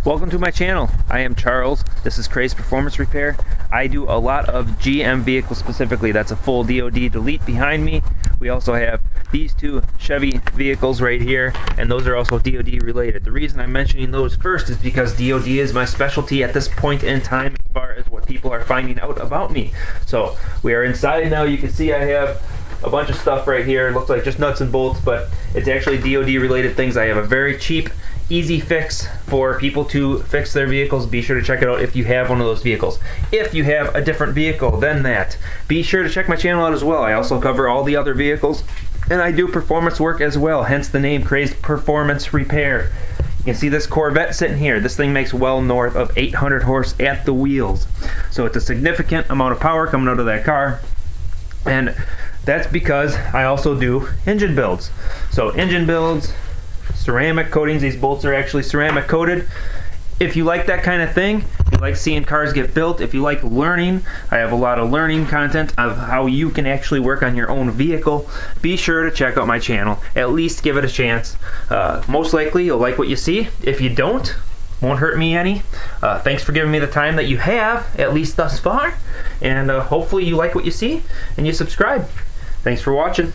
Welcome to my channel. I am Charles. This is Crazed Performance Repair. I do a lot of GM vehicles specifically. That's a full DOD delete behind me. We also have these two Chevy vehicles right here, and those are also DOD related. The reason I'm mentioning those first is because DOD is my specialty at this point in time as far as what people are finding out about me. So we are inside now. You can see I have a bunch of stuff right here. It looks like just nuts and bolts, but it's actually DOD related things. I have a very cheap, easy fix for people to fix their vehicles. Be sure to check it out if you have one of those vehicles. If you have a different vehicle than that, be sure to check my channel out as well. I also cover all the other vehicles, and I do performance work as well, hence the name Crazed Performance Repair. You can see this Corvette sitting here. This thing makes well north of 800 horse at the wheels. So it's a significant amount of power coming out of that car. And that's because I also do engine builds. So engine builds, ceramic coatings. These bolts are actually ceramic coated. If you like that kind of thing, if you like seeing cars get built, if you like learning, I have a lot of learning content of how you can actually work on your own vehicle. Be sure to check out my channel. At least give it a chance. Most likely you'll like what you see. If you don't, won't hurt me any. Thanks for giving me the time that you have, at least thus far. And hopefully you like what you see and you subscribe. Thanks for watching.